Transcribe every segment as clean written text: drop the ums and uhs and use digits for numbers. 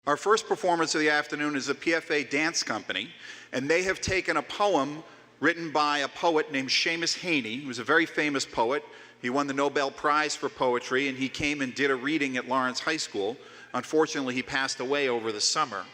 Our first performance of the afternoon is the PFA Dance Company, and they have taken a poem written by a poet named Seamus Heaney, who was a very famous poet. He won the Nobel Prize for Poetry, and he came and did a reading at Lawrence High School. Unfortunately, he passed away over the summer.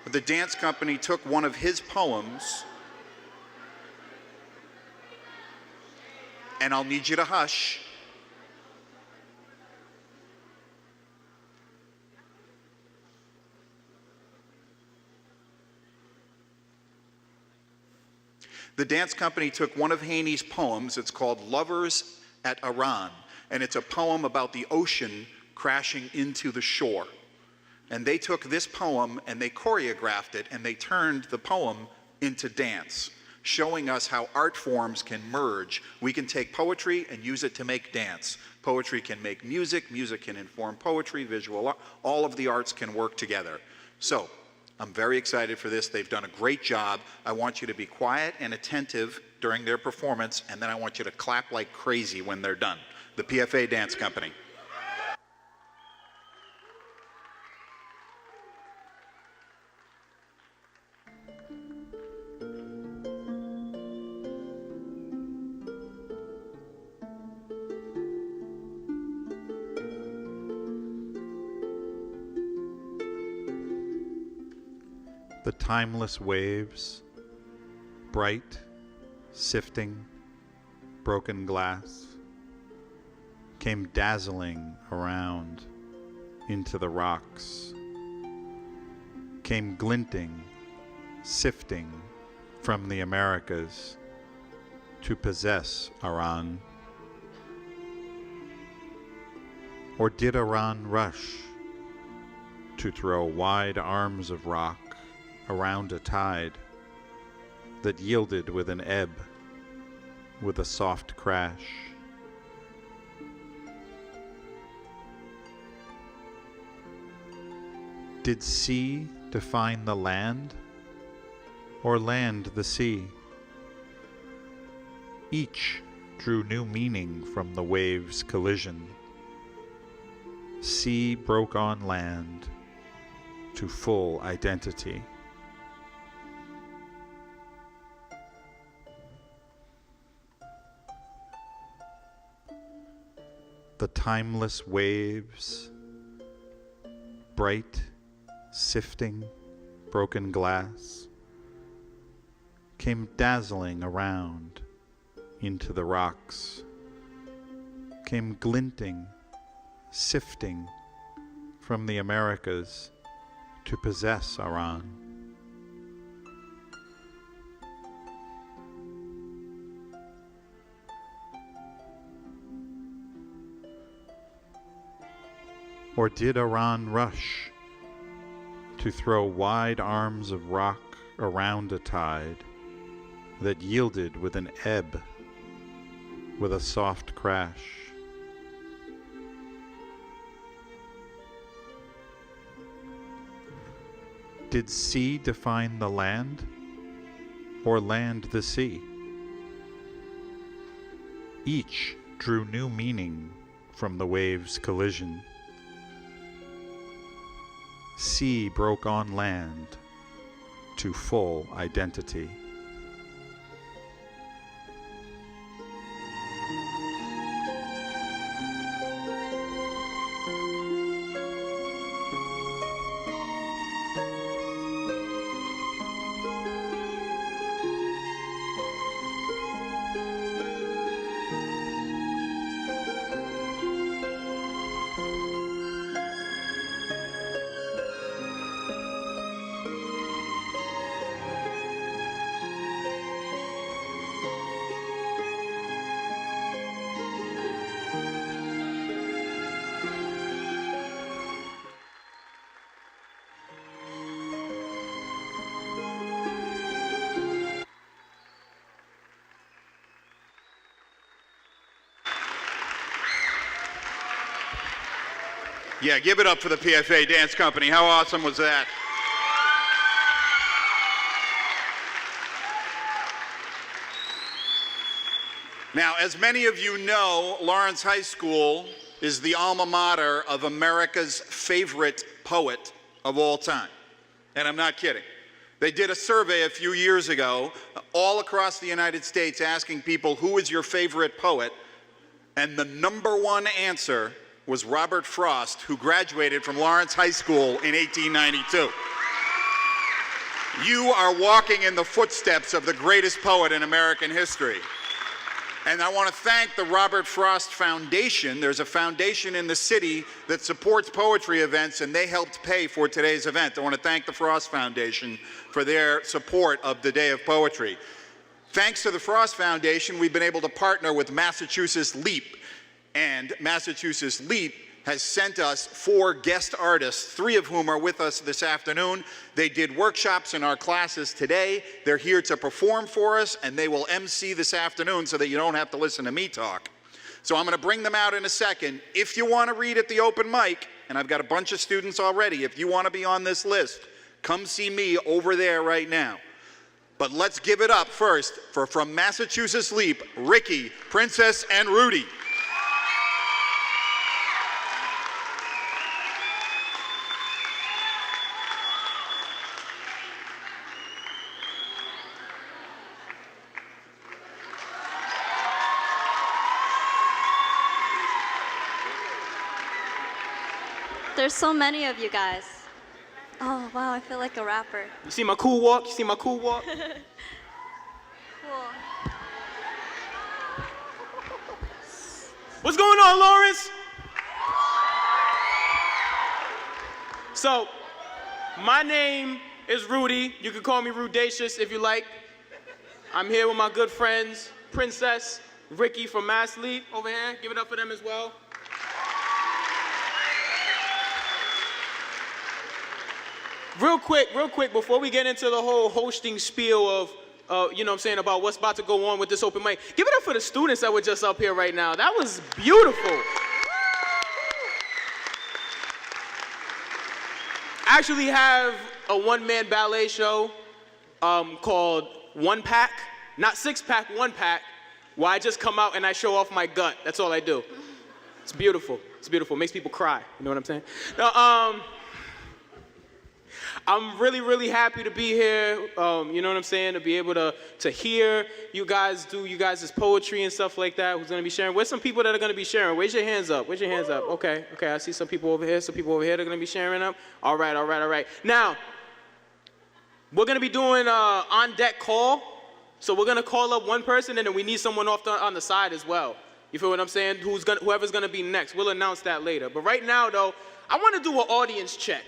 But the dance company took one of his poems, and I'll need you to hush. The dance company took one of Heaney's poems. It's called Lovers at Iran, and it's a poem about the ocean crashing into the shore. And they took this poem and they choreographed it, and they turned the poem into dance, showing us how art forms can merge. We can take poetry and use it to make dance. Poetry can make music, music can inform poetry, visual art, all of the arts can work together. So, I'm very excited for this. They've done a great job. I want you to be quiet and attentive during their performance, and then I want you to clap like crazy when they're done. The PFA Dance Company. The timeless waves, bright, sifting, broken glass, came dazzling around into the rocks, came glinting, sifting from the Americas to possess Iran. Or did Iran rush to throw wide arms of rock around a tide that yielded with an ebb, with a soft crash? Did sea define the land, or land the sea? Each drew new meaning from the waves' collision. Sea broke on land to full identity. The timeless waves, bright, sifting, broken glass, came dazzling around into the rocks, came glinting, sifting from the Americas to possess Iran. Or did Iran rush to throw wide arms of rock around a tide that yielded with an ebb, with a soft crash? Did sea define the land, or land the sea? Each drew new meaning from the waves' collision. Sea broke on land to full identity. Yeah, give it up for the PFA Dance Company. How awesome was that? Now, as many of you know, Lawrence High School is the alma mater of America's favorite poet, of all time. And I'm not kidding. They did a survey a few years ago all across the United States asking people, who is your favorite poet? And the #1 answer was Robert Frost, who graduated from Lawrence High School in 1892. You are walking in the footsteps of the greatest poet in American history. And I want to thank the Robert Frost Foundation. There's a foundation in the city that supports poetry events, and they helped pay for today's event. I want to thank the Frost Foundation for their support of the Day of Poetry. Thanks to the Frost Foundation, we've been able to partner with Massachusetts Leap. And Massachusetts Leap has sent us 4 guest artists, 3 of whom are with us this afternoon. They did workshops in our classes today. They're here to perform for us, and they will MC this afternoon so that you don't have to listen to me talk. So I'm going to bring them out in a second. If you want to read at the open mic, and I've got a bunch of students already, if you want to be on this list, come see me over there right now. But let's give it up first for from Massachusetts Leap, Ricky, Princess, and Rudy. There's so many of you guys. Oh, wow, I feel like a rapper. You see my cool walk? You see my cool walk? Cool. What's going on, Lawrence? So, my name is Rudy. You can call me Rudacious if you like. I'm here with my good friends, Princess, Ricky from Mass Leap over here. Give it up for them as well. Real quick, before we get into the whole hosting spiel of, you know what I'm saying, about what's about to go on with this open mic, give it up for the students that were just up here right now. That was beautiful. I actually have a one-man ballet show called One Pack, not 6-pack, 1-pack, where I just come out and I show off my gut. That's all I do. It's beautiful. It's beautiful. It makes people cry. You know what I'm saying? Now, I'm really happy to be here, you know what I'm saying, to be able to hear you guys do you guys' poetry and stuff like that. Who's going to be sharing? Where's some people that are going to be sharing? Raise your hands up. Raise your hands up. Okay, I see some people over here. Some people over here that are going to be sharing up. All right. Now, we're going to be doing on-deck call. So we're going to call up one person, and then we need someone off on the side as well. You feel what I'm saying? Whoever's going to be next. We'll announce that later. But right now, though, I want to do an audience check.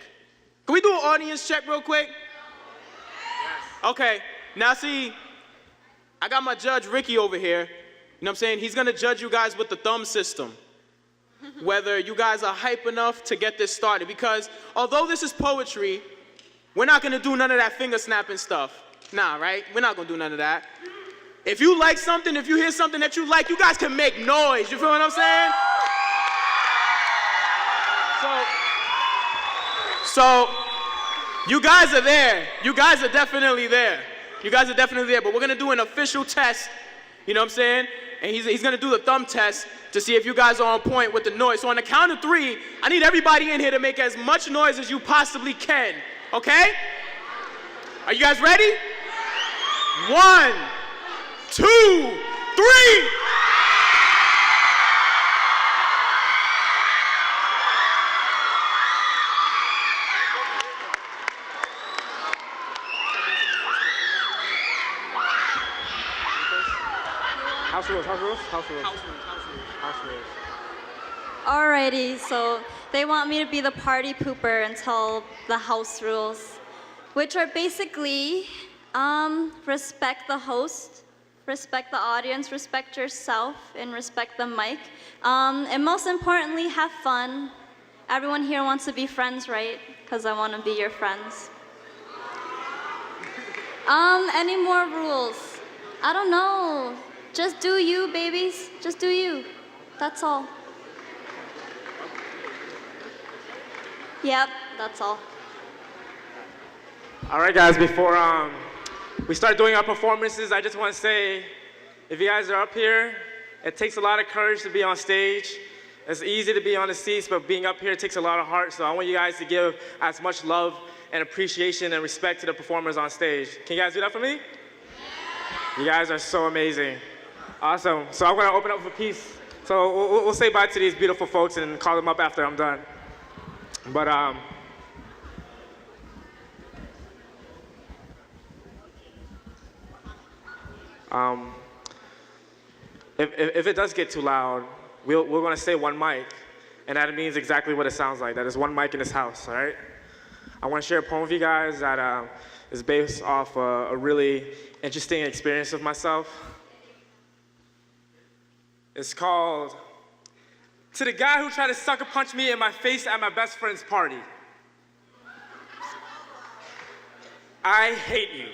Can we do an audience check real quick? Yes. Okay, now see, I got my judge Ricky over here. You know what I'm saying? He's gonna judge you guys with the thumb system. Whether you guys are hype enough to get this started. Because although this is poetry, we're not gonna do none of that finger snapping stuff. Nah, right? We're not gonna do none of that. If you like something, if you hear something that you like, you guys can make noise. You feel what I'm saying? So, you guys are there. You guys are definitely there. But we're going to do an official test, you know what I'm saying? And he's going to do the thumb test to see if you guys are on point with the noise. So on the count of 3, I need everybody in here to make as much noise as you possibly can, okay? Are you guys ready? 1, 2, 3. House rules. Alrighty, so they want me to be the party pooper and tell the house rules, which are basically respect the host, respect the audience, respect yourself, and respect the mic. And most importantly, have fun. Everyone here wants to be friends, right? Because I want to be your friends. Any more rules? I don't know. Just do you, babies. Just do you. That's all. Yep, that's all. All right, guys, before we start doing our performances, I just want to say, if you guys are up here, it takes a lot of courage to be on stage. It's easy to be on the seats, but being up here takes a lot of heart, so I want you guys to give as much love and appreciation and respect to the performers on stage. Can you guys do that for me? You guys are so amazing. Awesome. So I'm going to open up for peace. So we'll say bye to these beautiful folks and call them up after I'm done. But if it does get too loud, we're going to say one mic, and that means exactly what it sounds like. That is one mic in this house, all right? I want to share a poem with you guys that is based off a really interesting experience of myself. It's called, "To the Guy Who Tried to Sucker Punch Me in My Face at My Best Friend's Party. I hate you.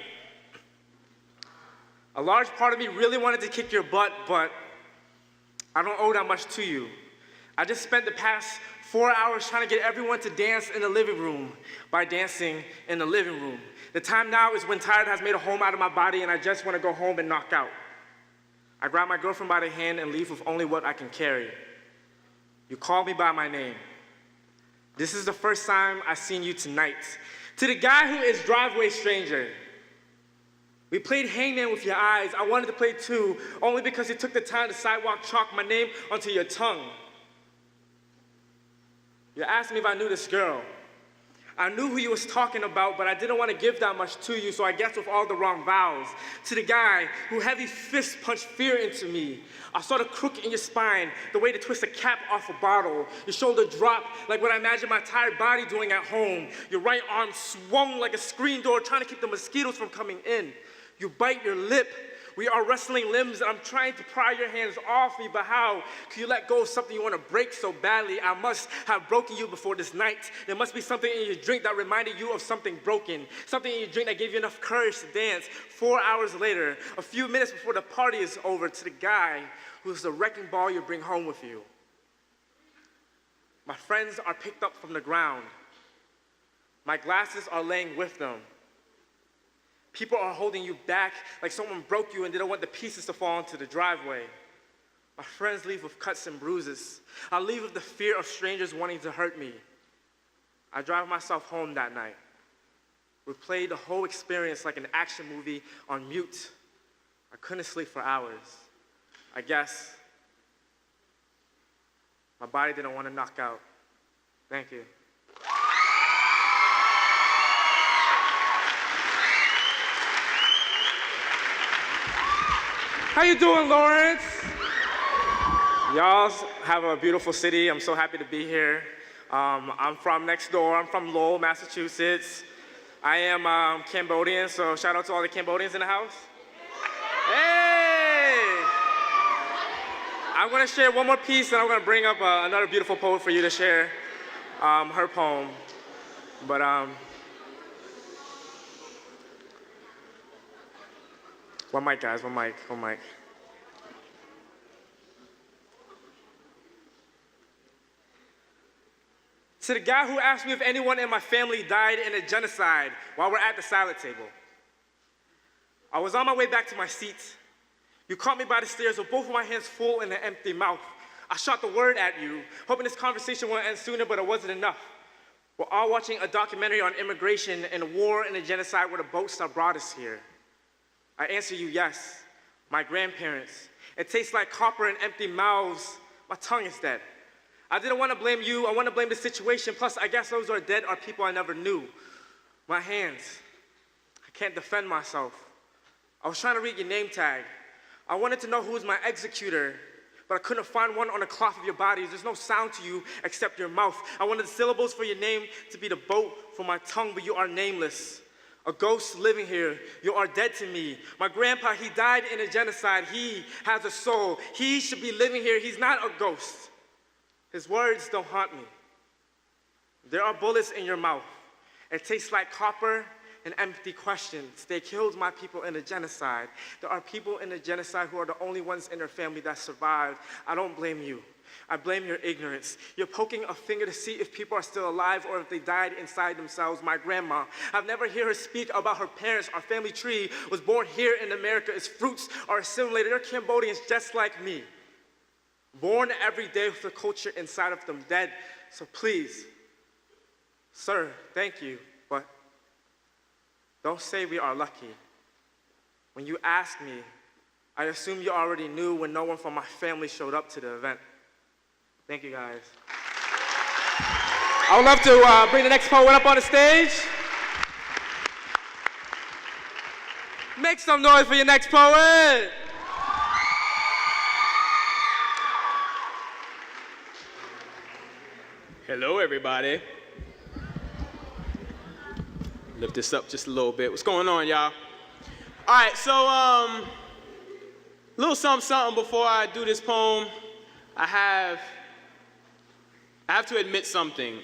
A large part of me really wanted to kick your butt, but I don't owe that much to you. I just spent the past 4 hours trying to get everyone to dance in the living room by dancing in the living room. The time now is when tired has made a home out of my body and I just want to go home and knock out. I grab my girlfriend by the hand and leave with only what I can carry. You call me by my name. This is the first time I've seen you tonight. To the guy who is driveway stranger. We played hangman with your eyes. I wanted to play too, only because you took the time to sidewalk chalk my name onto your tongue. You asked me if I knew this girl. I knew who you was talking about, but I didn't want to give that much to you, so I guessed with all the wrong vowels. To the guy who heavy fist punched fear into me. I saw the crook in your spine, the way to twist a cap off a bottle. Your shoulder dropped like what I imagined my tired body doing at home. Your right arm swung like a screen door, trying to keep the mosquitoes from coming in. You bite your lip. We are wrestling limbs, and I'm trying to pry your hands off me, but how can you let go of something you want to break so badly? I must have broken you before this night. There must be something in your drink that reminded you of something broken, something in your drink that gave you enough courage to dance. 4 hours later, a few minutes before the party is over, to the guy who's the wrecking ball you bring home with you. My friends are picked up from the ground. My glasses are laying with them. People are holding you back like someone broke you and didn't want the pieces to fall into the driveway. My friends leave with cuts and bruises. I leave with the fear of strangers wanting to hurt me. I drive myself home that night. We played the whole experience like an action movie on mute. I couldn't sleep for hours. I guess my body didn't want to knock out. Thank you. How you doing, Lawrence? Y'all have a beautiful city. I'm so happy to be here. I'm from next door. I'm from Lowell, Massachusetts. I am Cambodian, so shout out to all the Cambodians in the house. Hey! I'm gonna share one more piece, and I'm gonna bring up another beautiful poet for you to share her poem. But one mic, guys, one mic. To the guy who asked me if anyone in my family died in a genocide while we're at the salad table. I was on my way back to my seat. You caught me by the stairs with both of my hands full and an empty mouth. I shot the word at you, hoping this conversation would end sooner, but it wasn't enough. We're all watching a documentary on immigration and the war and the genocide where the boats that brought us here. I answer you yes, my grandparents. It tastes like copper and empty mouths. My tongue is dead. I didn't want to blame you, I want to blame the situation. Plus, I guess those who are dead are people I never knew. My hands, I can't defend myself. I was trying to read your name tag. I wanted to know who was my executor, but I couldn't find one on the cloth of your bodies. There's no sound to you except your mouth. I wanted the syllables for your name to be the boat for my tongue, but you are nameless. A ghost living here, you are dead to me. My grandpa, he died in a genocide. He has a soul. He should be living here. He's not a ghost. His words don't haunt me. There are bullets in your mouth. It tastes like copper and empty questions. They killed my people in a genocide. There are people in a genocide who are the only ones in their family that survived. I don't blame you. I blame your ignorance. You're poking a finger to see if people are still alive or if they died inside themselves. My grandma, I've never heard her speak about her parents. Our family tree was born here in America. Its fruits are assimilated. They're Cambodians just like me. born every day with the culture inside of them dead. So please, sir, thank you, but don't say we are lucky. When you asked me, I assume you already knew when no one from my family showed up to the event. Thank you, guys. I would love to bring the next poet up on the stage. Make some noise for your next poet. Hello, everybody. Lift this up just a little bit. What's going on, y'all? All right, so little something before I do this poem. I have to admit something.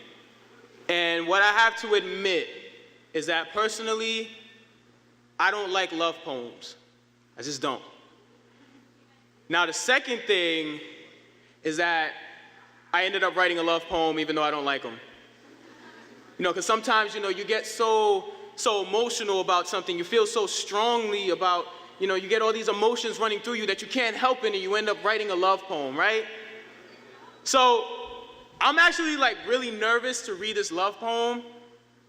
And what I have to admit is that personally, I don't like love poems. I just don't. Now, the second thing is that I ended up writing a love poem even though I don't like them. You know, because sometimes, you know, you get so emotional about something, you feel so strongly about, you know, you get all these emotions running through you that you can't help it and you end up writing a love poem, right? So I'm actually like really nervous to read this love poem.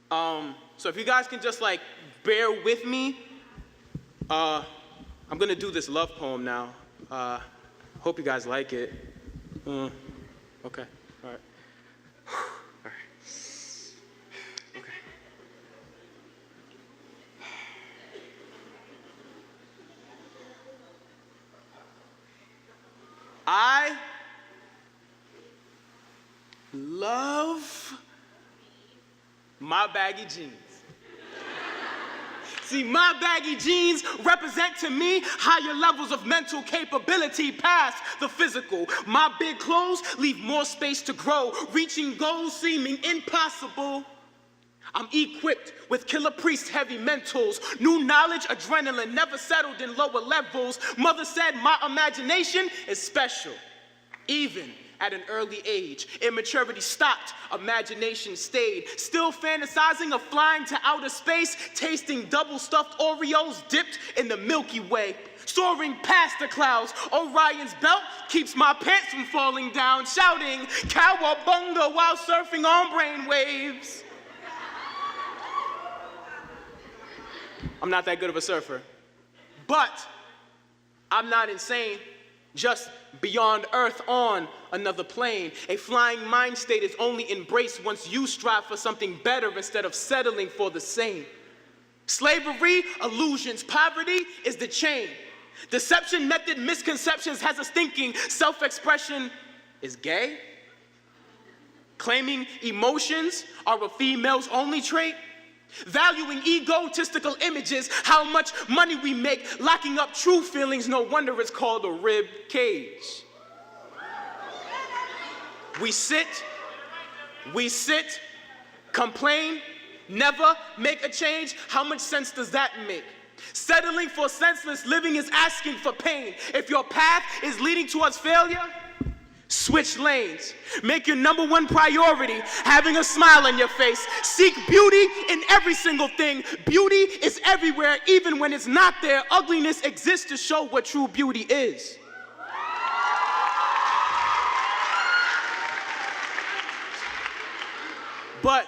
So if you guys can just like bear with me, I'm gonna do this love poem now. Hope you guys like it. Okay, all right. All right. Okay. I love my baggy jeans. See, my baggy jeans represent to me higher levels of mental capability past the physical. My big clothes leave more space to grow, reaching goals seeming impossible. I'm equipped with killer priest heavy mentals, new knowledge, adrenaline, never settled in lower levels. Mother said my imagination is special, even at an early age. Immaturity stopped, imagination stayed. Still fantasizing of flying to outer space, tasting double-stuffed Oreos dipped in the Milky Way. Soaring past the clouds, Orion's belt keeps my pants from falling down, shouting cowabunga while surfing on brainwaves. I'm not that good of a surfer, but I'm not insane. Just beyond Earth on another plane. A flying mind state is only embraced once you strive for something better instead of settling for the same. Slavery, illusions, poverty is the chain. Deception, method, misconceptions has us thinking self-expression is gay. Claiming emotions are a female's only trait. Valuing egotistical images, how much money we make, locking up true feelings, no wonder it's called a rib cage. We sit, complain, never make a change. How much sense does that make? Settling for senseless living is asking for pain. If your path is leading towards failure, switch lanes. Make your number one priority having a smile on your face. Seek beauty in every single thing. Beauty is everywhere, even when it's not there. Ugliness exists to show what true beauty is. But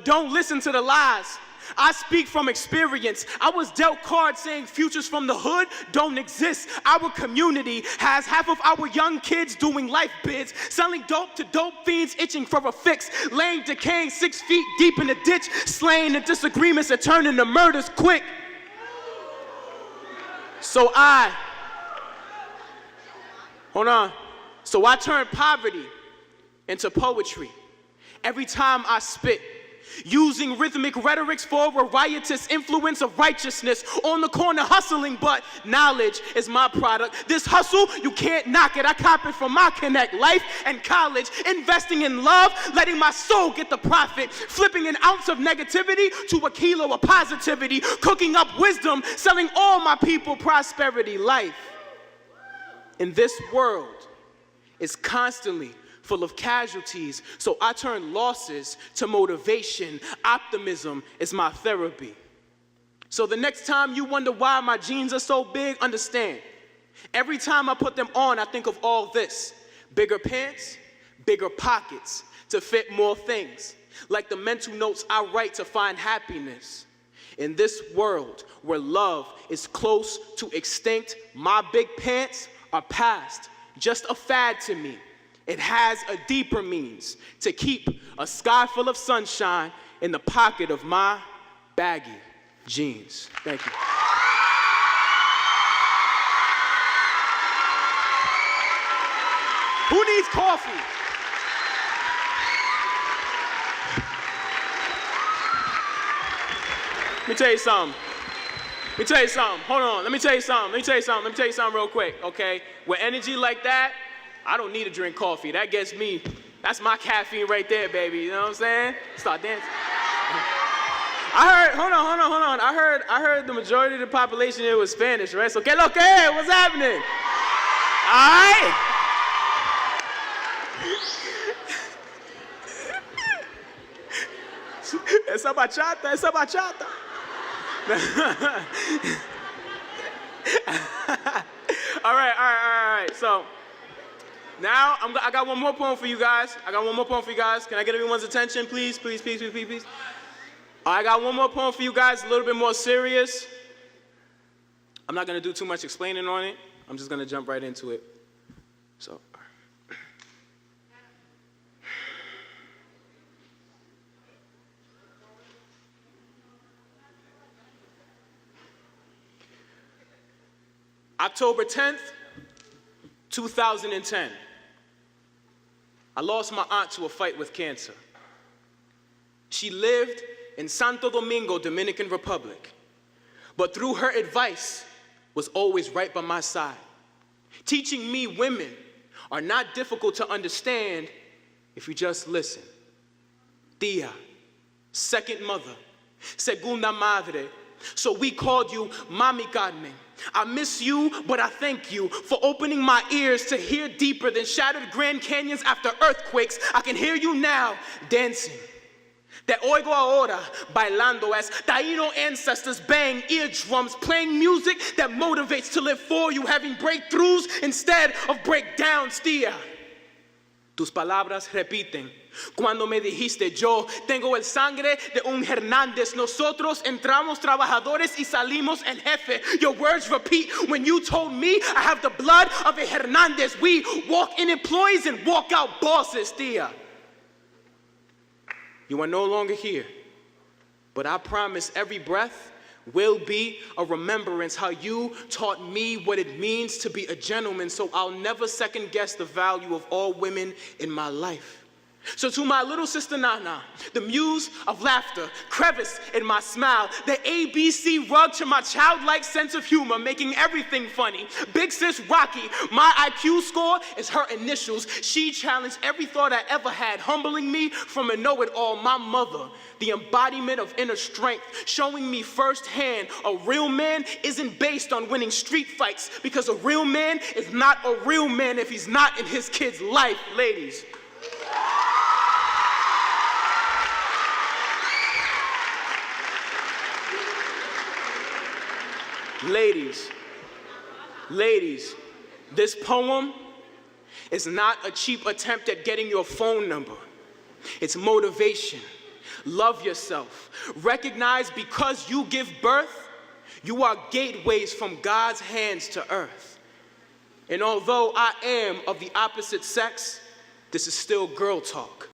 don't listen to the lies. I speak from experience. I was dealt cards saying futures from the hood don't exist. Our community has half of our young kids doing life bids, selling dope to dope fiends itching for a fix, laying decaying 6 feet deep in a ditch, slaying the disagreements that turn into murders quick. So I turn poverty into poetry every time I spit. Using rhythmic rhetorics for a riotous influence of righteousness. On the corner hustling, but knowledge is my product. This hustle, you can't knock it. I cop it from my connect. Life and college, investing in love, letting my soul get the profit. Flipping an ounce of negativity to a kilo of positivity. Cooking up wisdom, selling all my people prosperity. Life in this world is constantly full of casualties, so I turn losses to motivation. Optimism is my therapy. So the next time you wonder why my jeans are so big, understand. Every time I put them on, I think of all this. Bigger pants, bigger pockets to fit more things. Like the mental notes I write to find happiness. In this world where love is close to extinct, my big pants are past, just a fad to me. It has a deeper means to keep a sky full of sunshine in the pocket of my baggy jeans. Thank you. Who needs coffee? Let me tell you something. Hold on. Let me tell you something real quick, okay? With energy like that, I don't need to drink coffee. That gets me. That's my caffeine right there, baby. You know what I'm saying? Start dancing. Hold on. I heard the majority of the population here was Spanish, right? So, ¿qué lo que? What's happening? All right? Esa bachata. All right. So now I got one more poem for you guys. Can I get everyone's attention, please? I got one more poem for you guys, a little bit more serious. I'm not gonna do too much explaining on it. I'm just gonna jump right into it. So. October 10th, 2010. I lost my aunt to a fight with cancer. She lived in Santo Domingo, Dominican Republic, but through her advice was always right by my side, teaching me women are not difficult to understand if you just listen. Tía, second mother, segunda madre, so we called you Mami Carmen. I miss you, but I thank you for opening my ears to hear deeper than shattered Grand Canyons after earthquakes. I can hear you now dancing. Te oigo ahora bailando as Taíno ancestors bang eardrums, playing music that motivates to live for you, having breakthroughs instead of breakdowns, tía. Tus palabras repiten. Cuando me dijiste yo tengo el sangre de un Hernández, nosotros entramos trabajadores y salimos el jefe. Your words repeat when you told me I have the blood of a Hernández. We walk in employees and walk out bosses, tía. You are no longer here, but I promise every breath will be a remembrance how you taught me what it means to be a gentleman, so I'll never second guess the value of all women in my life. So to my little sister Nana, the muse of laughter, crevice in my smile, the ABC rug to my childlike sense of humor, making everything funny. Big sis Rocky, my IQ score is her initials. She challenged every thought I ever had, humbling me from a know-it-all. My mother, the embodiment of inner strength, showing me firsthand a real man isn't based on winning street fights, because a real man is not a real man if he's not in his kid's life, ladies. Ladies, this poem is not a cheap attempt at getting your phone number. It's motivation. Love yourself. Recognize because you give birth, you are gateways from God's hands to earth. And although I am of the opposite sex, this is still girl talk.